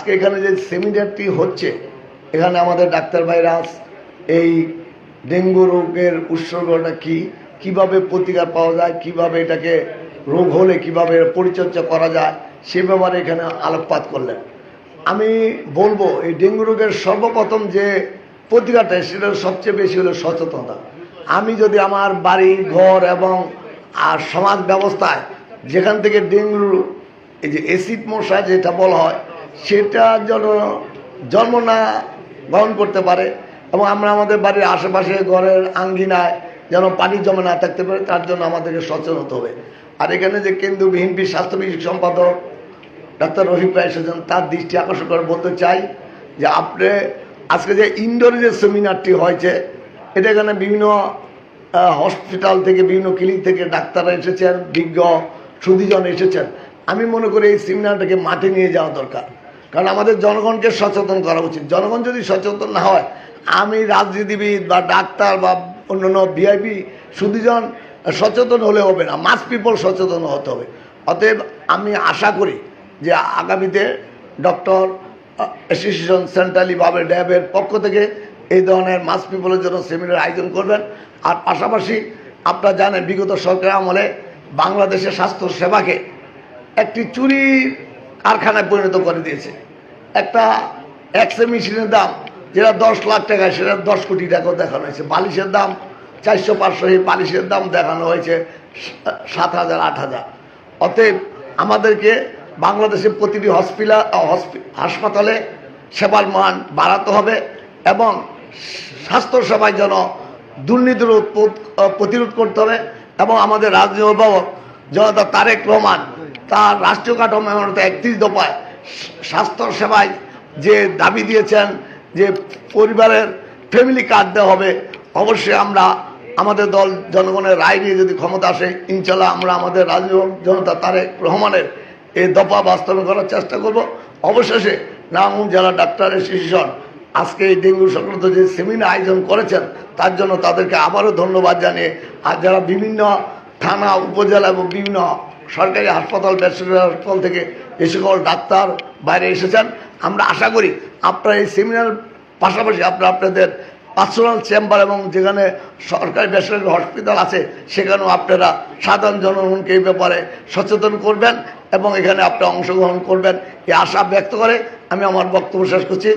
আজকে এখানে যে সেমিনারটি হচ্ছে, এখানে আমাদের ডাক্তার ভাইরা এই ডেঙ্গু রোগের উপসর্গটা কি, কিভাবে প্রতিকার পাওয়া যায়, কিভাবে এটাকে রোগ হলে কিভাবে পরিচর্যা করা যায় সে ব্যাপারে এখানে আলোকপাত করলেন। আমি বলবো এই ডেঙ্গু রোগের সর্বপ্রথম যে প্রতিকারটা সেটা সবচেয়ে বেশি হলো সচেতনতা। আমি যদি আমার বাড়ি ঘর এবং সমাজ ব্যবস্থায় যেখান থেকে ডেঙ্গু এই যে অ্যাসিড মশা যেটা বলা হয় সেটা যেন জন্ম না গ্রহণ করতে পারে, এবং আমরা আমাদের বাড়ির আশেপাশে ঘরের আঙ্গিনায় যেন পানি জমে না থাকতে পারে, তার জন্য আমাদেরকে সচেতন হতে হবে। আর এখানে যে কেন্দ্রীয় বিএনপি স্বাস্থ্য বিষয়ক সম্পাদক ডাক্তার রফিক ভাই এসেছেন, তার দৃষ্টি আকর্ষণ করে বলতে চাই যে আপনি আজকে যে ইনডোরে যে সেমিনারটি হয়েছে, এটা এখানে বিভিন্ন হসপিটাল থেকে বিভিন্ন ক্লিনিক থেকে ডাক্তাররা এসেছেন, বিজ্ঞ সুধীজন এসেছেন। আমি মনে করি এই সেমিনারটাকে মাঠে নিয়ে যাওয়া দরকার, কারণ আমাদের জনগণকে সচেতন করা উচিত। জনগণ যদি সচেতন না হয়, আমি রাজনীতিবিদ বা ডাক্তার বা অন্যান্য ভিআইপি সুধীজন সচেতন হলে হবে না, মাস পিপল সচেতন হতে হবে। অতএব আমি আশা করি যে আগামীতে ডক্টর অ্যাসোসিয়েশন সেন্ট্রালিভাবে ড্যাবের পক্ষ থেকে এই ধরনের মাস পিপলের জন্য সেমিনার আয়োজন করবেন। আর পাশাপাশি আপনারা জানেন বিগত সরকার আমলে বাংলাদেশের স্বাস্থ্য সেবাকে একটি চুরি কারখানায় পরিণত করে দিয়েছে। একটা এক্সরে মেশিনের দাম যেটা 10 লাখ টাকা, সেটা 10 কোটি টাকাও দেখানো হয়েছে। বালিশের দাম 400-500, এই বালিশের দাম দেখানো হয়েছে 7,000 8,000। অতএব আমাদেরকে বাংলাদেশের প্রতিটি হাসপাতালে সেবার মান বাড়াতে হবে এবং স্বাস্থ্য সেবায় যেন দুর্নীতির প্রতিরোধ করতে হবে। এবং আমাদের রাজনীতি অভিভাবক জনতা তারেক রহমান তার রাষ্ট্রীয় কাঠামো 31 দফায় স্বাস্থ্য সেবায় যে দাবি দিয়েছেন যে পরিবারের ফ্যামিলি কার্ড দেওয়া হবে, অবশ্যই আমরা আমাদের দল জনগণের রায় নিয়ে যদি ক্ষমতা আসে, ইনশাল্লাহ আমরা আমাদের রাজনীতি জনতা তারেক রহমানের এই দফা বাস্তবায়ন করার চেষ্টা করব। অবশেষে নারায়ণগঞ্জ জেলা ডাক্তার অ্যাসোসিয়েশন আজকে এই ডেঙ্গু সংক্রান্ত যে সেমিনার আয়োজন করেছেন তার জন্য তাদেরকে আবারও ধন্যবাদ জানিয়ে, আর যারা বিভিন্ন থানা উপজেলা এবং বিভিন্ন সরকারি হাসপাতাল বেসরকারি হাসপাতাল থেকে এ সকল ডাক্তার বাইরে এসেছেন, আমরা আশা করি আপনারা এই সেমিনার পাশাপাশি আপনাদের পার্সোনাল চেম্বার এবং যেখানে সরকারি বেসরকারি হসপিটাল আছে সেখানেও আপনারা সাধারণ জনগণকে এই ব্যাপারে সচেতন করবেন এবং এখানে আপনারা অংশগ্রহণ করবেন এই আশা ব্যক্ত করে আমি আমার বক্তব্য শেষ করছি।